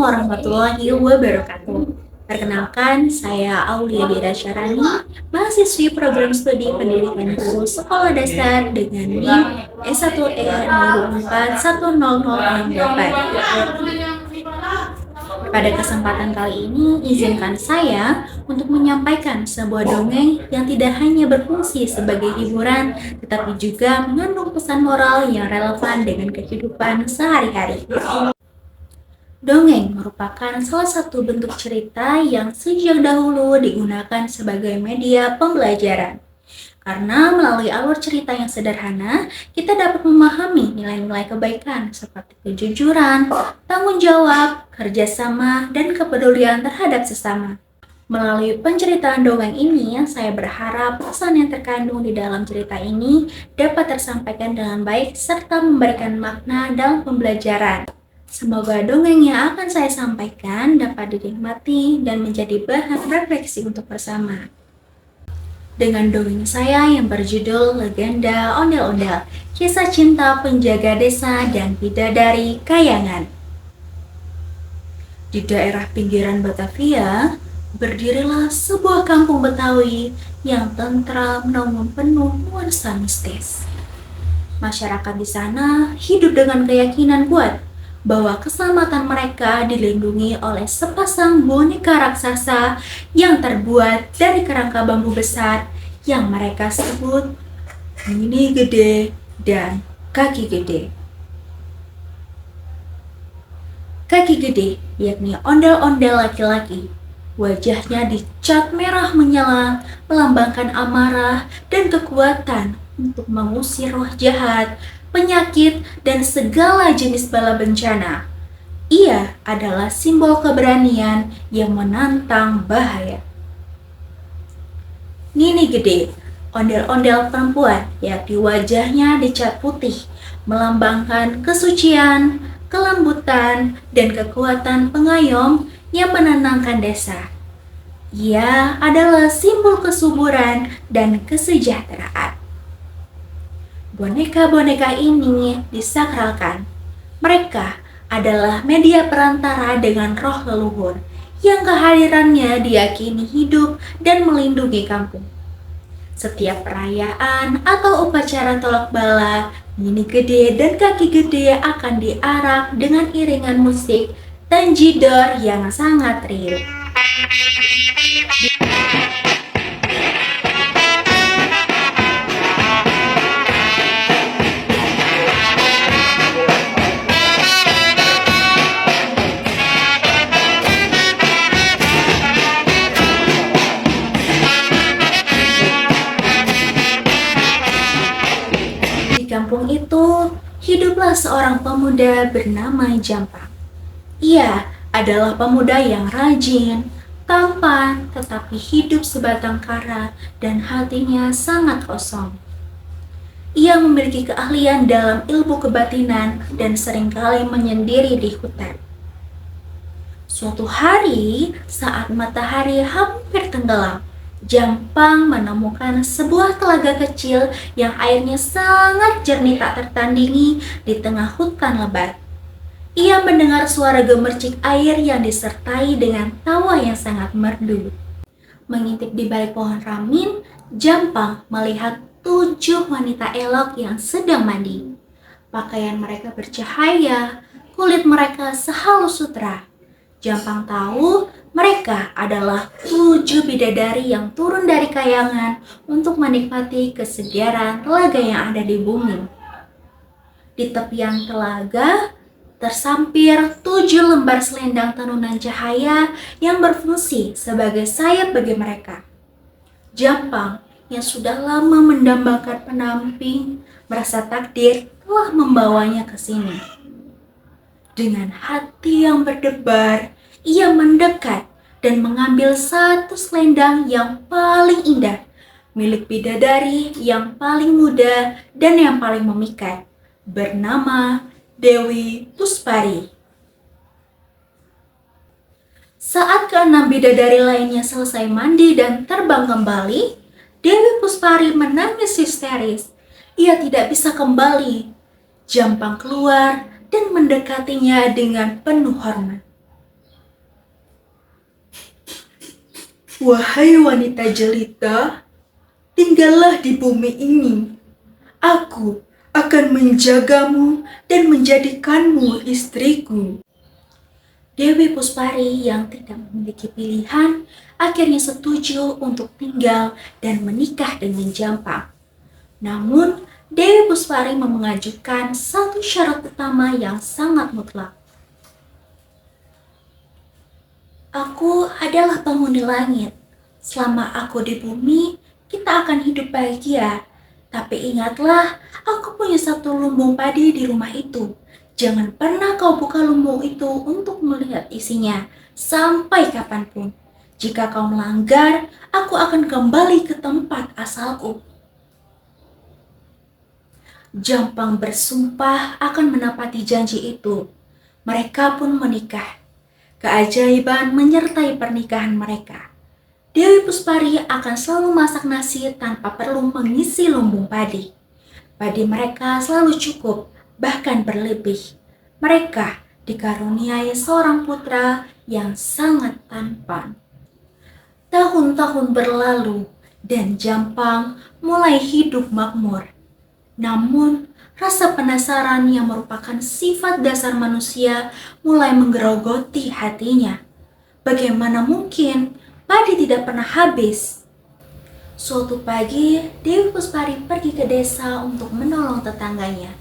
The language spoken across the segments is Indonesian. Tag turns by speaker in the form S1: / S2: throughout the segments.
S1: warahmatullahi wabarakatuh. Perkenalkan, saya Aulia Dira Syarani, mahasiswi program studi pendidikan guru sekolah dasar dengan NIM S1E04100668. Pada kesempatan kali ini, izinkan saya untuk menyampaikan sebuah dongeng yang tidak hanya berfungsi sebagai hiburan, tetapi juga mengandung pesan moral yang relevan dengan kehidupan sehari-hari. Dongeng merupakan salah satu bentuk cerita yang sejak dahulu digunakan sebagai media pembelajaran. Karena melalui alur cerita yang sederhana, kita dapat memahami nilai-nilai kebaikan seperti kejujuran, tanggung jawab, kerjasama, dan kepedulian terhadap sesama. Melalui penceritaan dongeng ini, saya berharap pesan yang terkandung di dalam cerita ini dapat tersampaikan dengan baik serta memberikan makna dalam pembelajaran. Semoga dongeng yang akan saya sampaikan dapat dinikmati dan menjadi bahan refleksi untuk bersama. Dengan dongeng saya yang berjudul Legenda Ondel-Ondel, Kisah Cinta Penjaga Desa dan Bidadari Kayangan. Di daerah pinggiran Batavia, berdirilah sebuah kampung Betawi yang tentram namun penuh nuansa mistis. Masyarakat di sana hidup dengan keyakinan kuat bahwa keselamatan mereka dilindungi oleh sepasang boneka raksasa yang terbuat dari kerangka bambu besar yang mereka sebut Nini Gede dan Kaki Gede. Kaki Gede yakni ondel-ondel laki-laki. Wajahnya dicat merah menyala, melambangkan amarah dan kekuatan untuk mengusir roh jahat, penyakit, dan segala jenis bala bencana. Ia adalah simbol keberanian yang menantang bahaya. Nini Gede, ondel-ondel perempuan, yakni wajahnya dicat putih, melambangkan kesucian, kelembutan, dan kekuatan pengayom yang menenangkan desa. Ia adalah simbol kesuburan dan kesejahteraan. Boneka-boneka ini disakralkan. Mereka adalah media perantara dengan roh leluhur yang kehadirannya diyakini hidup dan melindungi kampung. Setiap perayaan atau upacara tolak bala, Nini Gede dan Kaki Gede akan diarak dengan iringan musik tanjidor yang sangat riuh. Di kampung itu, hiduplah seorang pemuda bernama Jampang. Ia adalah pemuda yang rajin, tampan, tetapi hidup sebatang kara dan hatinya sangat kosong. Ia memiliki keahlian dalam ilmu kebatinan dan seringkali menyendiri di hutan. Suatu hari, saat matahari hampir tenggelam, Jampang menemukan sebuah telaga kecil yang airnya sangat jernih tak tertandingi di tengah hutan lebat. Ia mendengar suara gemercik air yang disertai dengan tawa yang sangat merdu. Mengintip di balik pohon ramin, Jampang melihat 7 wanita elok yang sedang mandi. Pakaian mereka bercahaya, kulit mereka sehalus sutra. Jampang tahu mereka adalah 7 bidadari yang turun dari kayangan untuk menikmati kesegaran telaga yang ada di bumi. Di tepian telaga tersampir 7 lembar selendang tenunan cahaya yang berfungsi sebagai sayap bagi mereka. Jampang yang sudah lama mendambakan penamping merasa takdir telah membawanya ke sini. Dengan hati yang berdebar, ia mendekat dan mengambil satu selendang yang paling indah, milik bidadari yang paling muda dan yang paling memikat, bernama Dewi Puspari. Saat keenam bidadari lainnya selesai mandi dan terbang kembali, Dewi Puspari menangis histeris. Ia tidak bisa kembali. Jampang keluar dan mendekatinya dengan penuh hormat. Wahai wanita jelita, tinggallah di bumi ini. Aku akan menjagamu dan menjadikanmu istriku. Dewi Puspari yang tidak memiliki pilihan akhirnya setuju untuk tinggal dan menikah dengan Jampang. Namun, Dewi Puspari mengajukan satu syarat utama yang sangat mutlak. Aku adalah penghuni langit. Selama aku di bumi, kita akan hidup bahagia. Tapi ingatlah, aku punya satu lumbung padi di rumah itu. Jangan pernah kau buka lumbung itu untuk melihat isinya, sampai kapanpun. Jika kau melanggar, aku akan kembali ke tempat asalku. Jampang bersumpah akan menepati janji itu. Mereka pun menikah. Keajaiban menyertai pernikahan mereka. Dewi Puspari akan selalu masak nasi tanpa perlu mengisi lumbung padi. Padi mereka selalu cukup, bahkan berlebih. Mereka dikaruniai seorang putra yang sangat tampan. Tahun-tahun berlalu dan Jampang mulai hidup makmur. Namun, rasa penasaran yang merupakan sifat dasar manusia mulai menggerogoti hatinya. Bagaimana mungkin padi tidak pernah habis? Suatu pagi, Dewi Puspari pergi ke desa untuk menolong tetangganya.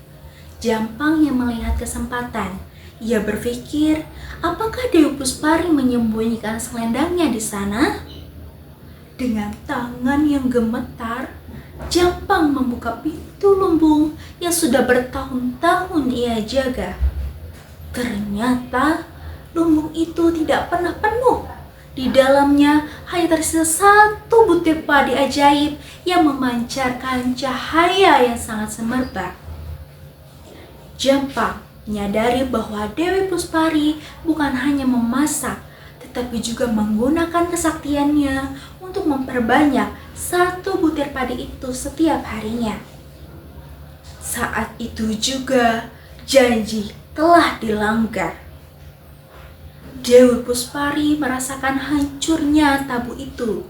S1: Jampang yang melihat kesempatan. Ia berpikir, apakah Dewi Puspari menyembunyikan selendangnya di sana? Dengan tangan yang gemetar, Jampang membuka pintu lumbung yang sudah bertahun-tahun ia jaga. Ternyata lumbung itu tidak pernah penuh. Di dalamnya hanya tersisa satu butir padi ajaib yang memancarkan cahaya yang sangat semerbak. Jampang menyadari bahwa Dewi Puspari bukan hanya memasak, tetapi juga menggunakan kesaktiannya untuk memperbanyak satu butir padi itu setiap harinya. Saat itu juga janji telah dilanggar. Dewi Puspari merasakan hancurnya tabu itu.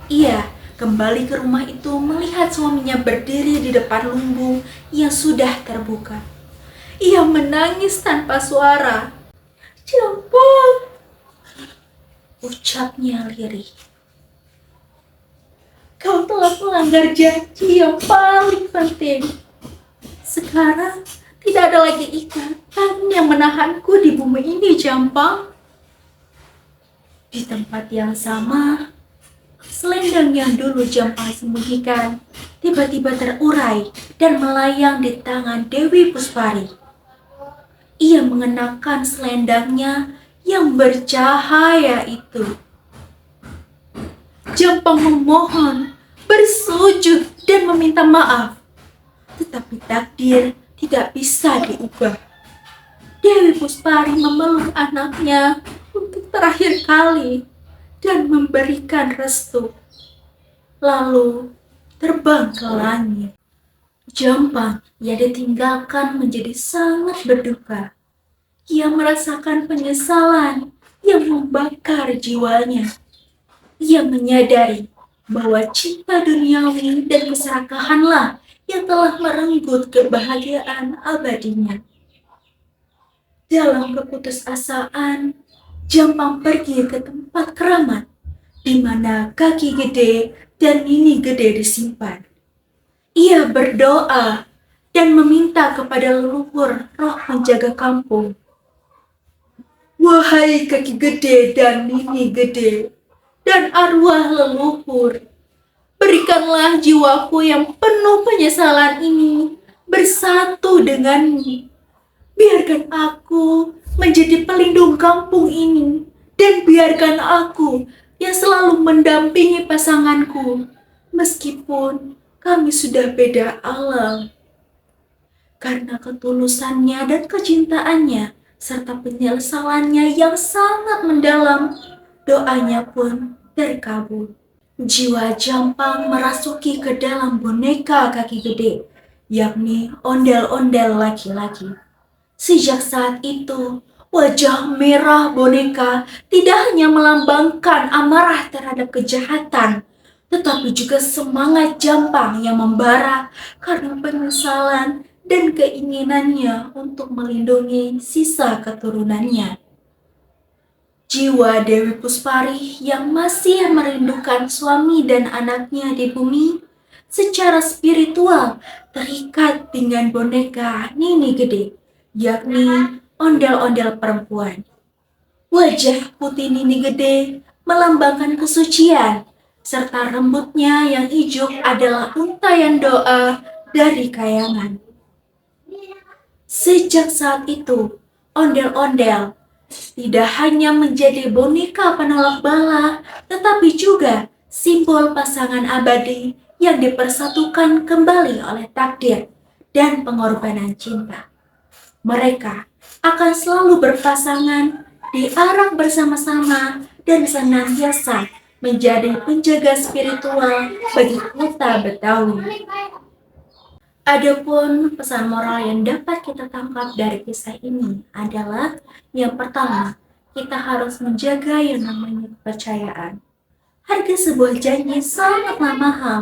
S1: Ia kembali ke rumah itu melihat suaminya berdiri di depan lumbung yang sudah terbuka. Ia menangis tanpa suara. "Jampang," ucapnya lirih. "Kau telah melanggar janji yang paling penting. Sekarang tidak ada lagi ikatan yang menahanku di bumi ini, Jampang." Di tempat yang sama, selendang yang dulu Jampang sembunyikan tiba-tiba terurai dan melayang di tangan Dewi Puspari. Ia mengenakan selendangnya yang bercahaya itu. Jampang memohon, bersujud dan meminta maaf. Tetapi takdir tidak bisa diubah. Dewi Puspari memeluk anaknya untuk terakhir kali dan memberikan restu. Lalu terbang ke langit. Jampang yang ditinggalkan menjadi sangat berduka. Ia merasakan penyesalan yang membakar jiwanya. Ia menyadari bahwa cinta duniawi dan keserakahanlah yang telah merenggut kebahagiaan abadinya. Dalam keputusasaan, Jampang pergi ke tempat keramat, di mana Kaki Gede dan Nini Gede disimpan. Ia berdoa dan meminta kepada leluhur roh penjaga kampung. "Wahai Kaki Gede dan Nini Gede, dan arwah leluhur, berikanlah jiwaku yang penuh penyesalan ini bersatu denganmu. Biarkan aku menjadi pelindung kampung ini, dan biarkan aku yang selalu mendampingi pasanganku, meskipun kami sudah beda alam." Karena ketulusannya dan kecintaannya, serta penyesalannya yang sangat mendalam, doanya pun terkabul. Jiwa Jampang merasuki ke dalam boneka Kaki Gede, yakni ondel-ondel laki-laki. Sejak saat itu, Wajah merah boneka tidak hanya melambangkan amarah terhadap kejahatan, tetapi juga semangat Jampang yang membara karena penyesalan dan keinginannya untuk melindungi sisa keturunannya. Jiwa Dewi Puspari yang masih merindukan suami dan anaknya di bumi secara spiritual terikat dengan boneka Nini Gede, yakni ondel-ondel perempuan. Wajah putih Nini Gede melambangkan kesucian, serta rambutnya yang hijau adalah untayan doa dari kayangan. Sejak saat itu, ondel-ondel tidak hanya menjadi boneka penolak bala, tetapi juga simbol pasangan abadi yang dipersatukan kembali oleh takdir dan pengorbanan cinta. Mereka akan selalu berpasangan, diarak bersama-sama, dan senantiasa menjadi penjaga spiritual bagi kota Betawi. Adapun pesan moral yang dapat kita tangkap dari kisah ini adalah yang pertama, kita harus menjaga yang namanya kepercayaan. Harga sebuah janji sangatlah mahal.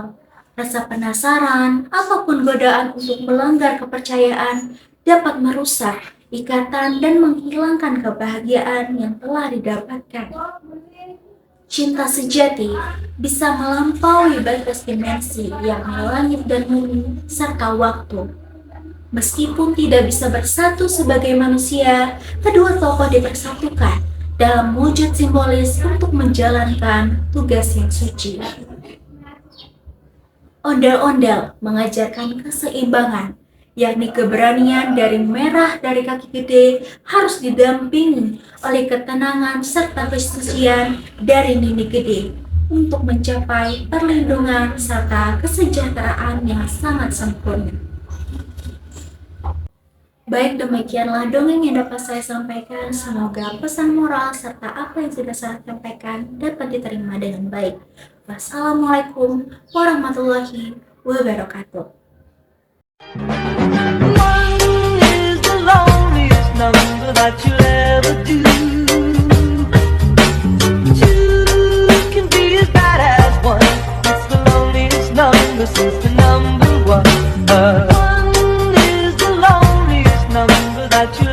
S1: Rasa penasaran, apapun godaan untuk melanggar kepercayaan dapat merusak ikatan dan menghilangkan kebahagiaan yang telah didapatkan. Cinta sejati bisa melampaui batas dimensi yakni langit dan bumi serta waktu. Meskipun tidak bisa bersatu sebagai manusia, kedua tokoh dipersatukan dalam wujud simbolis untuk menjalankan tugas yang suci. Ondel-ondel mengajarkan keseimbangan, yakni keberanian dari merah dari kaki gede harus didampingi oleh ketenangan serta kesucian dari Nini Gede untuk mencapai perlindungan serta kesejahteraan yang sangat sempurna. Baik, demikianlah dongeng yang dapat saya sampaikan. Semoga pesan moral serta apa yang sudah saya sampaikan dapat diterima dengan baik. Wassalamualaikum warahmatullahi wabarakatuh.
S2: One is the loneliest number that you'll ever do. Two can be as bad as one. It's the loneliest number since the number one. One is the loneliest number that you'll